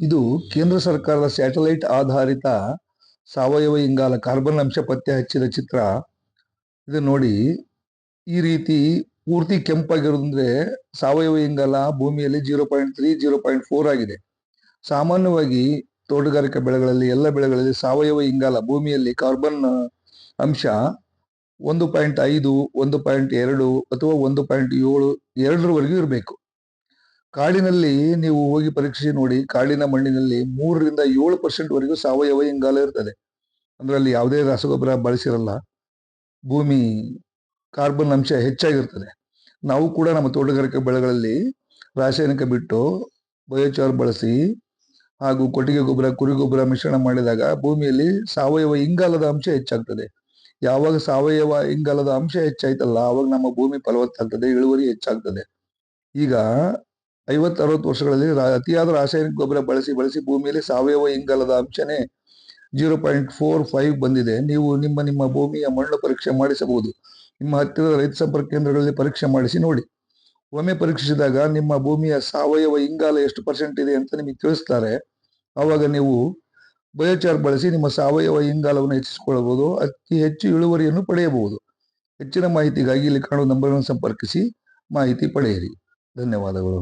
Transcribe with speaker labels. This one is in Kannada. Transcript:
Speaker 1: ಇದು ಕೇಂದ್ರ ಸರ್ಕಾರದ ಸ್ಯಾಟಲೈಟ್ ಆಧಾರಿತ ಸಾವಯವ ಇಂಗಾಲ ಕಾರ್ಬನ್ ಅಂಶ ಪತ್ತೆ ಹಚ್ಚಿದ ಚಿತ್ರ. ಇದು ನೋಡಿ, ಈ ರೀತಿ ಪೂರ್ತಿ ಕೆಂಪಾಗಿರೋದಂದ್ರೆ ಸಾವಯವ ಇಂಗಾಲ ಭೂಮಿಯಲ್ಲಿ 0.3 0.4 ಆಗಿದೆ. ಸಾಮಾನ್ಯವಾಗಿ ತೋಟಗಾರಿಕಾ ಬೆಳೆಗಳಲ್ಲಿ ಎಲ್ಲ ಬೆಳೆಗಳಲ್ಲಿ ಸಾವಯವ ಇಂಗಾಲ ಭೂಮಿಯಲ್ಲಿ ಕಾರ್ಬನ್ ಅಂಶ 1.5 1.2 ಅಥವಾ 1.7 ಎರಡರವರೆಗೂ ಇರಬೇಕು. ಕಾಡಿನಲ್ಲಿ ನೀವು ಹೋಗಿ ಪರೀಕ್ಷಿಸಿ ನೋಡಿ, ಕಾಡಿನ ಮಣ್ಣಿನಲ್ಲಿ 3ರಿಂದ 7% ವರೆಗೂ ಸಾವಯವ ಇಂಗಾಲ ಇರ್ತದೆ. ಅದರಲ್ಲಿ ಯಾವುದೇ ರಸಗೊಬ್ಬರ ಬಳಸಿರಲ್ಲ. ಭೂಮಿ ಕಾರ್ಬನ್ ಅಂಶ ಹೆಚ್ಚಾಗಿರ್ತದೆ. ನಾವು ಕೂಡ ನಮ್ಮ ತೋಟಗಾರಿಕೆ ಬೆಳೆಗಳಲ್ಲಿ ರಾಸಾಯನಿಕ ಬಿಟ್ಟು ಬಯೋಚಾರ್ ಬಳಸಿ ಹಾಗೂ ಕೊಟ್ಟಿಗೆ ಗೊಬ್ಬರ, ಕುರಿ ಗೊಬ್ಬರ ಮಿಶ್ರಣ ಮಾಡಿದಾಗ ಭೂಮಿಯಲ್ಲಿ ಸಾವಯವ ಇಂಗಾಲದ ಅಂಶ ಹೆಚ್ಚಾಗ್ತದೆ. ಯಾವಾಗ ಸಾವಯವ ಇಂಗಾಲದ ಅಂಶ ಹೆಚ್ಚಾಯ್ತಲ್ಲ, ಆವಾಗ ನಮ್ಮ ಭೂಮಿ ಫಲವತ್ತಾಗ್ತದೆ, ಇಳುವರಿ ಹೆಚ್ಚಾಗ್ತದೆ. ಈಗ 50-60 ವರ್ಷಗಳಲ್ಲಿ ಅತಿಯಾದ ರಾಸಾಯನಿಕ ಗೊಬ್ಬರ ಬಳಸಿ ಭೂಮಿಯಲ್ಲಿ ಸಾವಯವ ಇಂಗಾಲದ ಅಂಶನೇ 0.45 ಬಂದಿದೆ. ನೀವು ನಿಮ್ಮ ಭೂಮಿಯ ಮಣ್ಣು ಪರೀಕ್ಷೆ ಮಾಡಿಸಬಹುದು. ನಿಮ್ಮ ಹತ್ತಿರದ ರೈತ ಸಂಪರ್ಕ ಕೇಂದ್ರಗಳಲ್ಲಿ ಪರೀಕ್ಷೆ ಮಾಡಿಸಿ ನೋಡಿ. ಒಮ್ಮೆ ಪರೀಕ್ಷಿಸಿದಾಗ ನಿಮ್ಮ ಭೂಮಿಯ ಸಾವಯವ ಇಂಗಾಲ ಎಷ್ಟು % ಇದೆ ಅಂತ ನಿಮಗೆ ತಿಳಿಸ್ತಾರೆ. ಆವಾಗ ನೀವು ಬಯೋಚಾರ್ ಬಳಸಿ ನಿಮ್ಮ ಸಾವಯವ ಇಂಗಾಲವನ್ನು ಹೆಚ್ಚಿಸಿಕೊಳ್ಳಬಹುದು, ಅತಿ ಹೆಚ್ಚು ಇಳುವರಿಯನ್ನು ಪಡೆಯಬಹುದು. ಹೆಚ್ಚಿನ ಮಾಹಿತಿಗಾಗಿ ಇಲ್ಲಿ ಕಾಣುವ ನಂಬರನ್ನು ಸಂಪರ್ಕಿಸಿ ಮಾಹಿತಿ ಪಡೆಯಿರಿ. ಧನ್ಯವಾದಗಳು.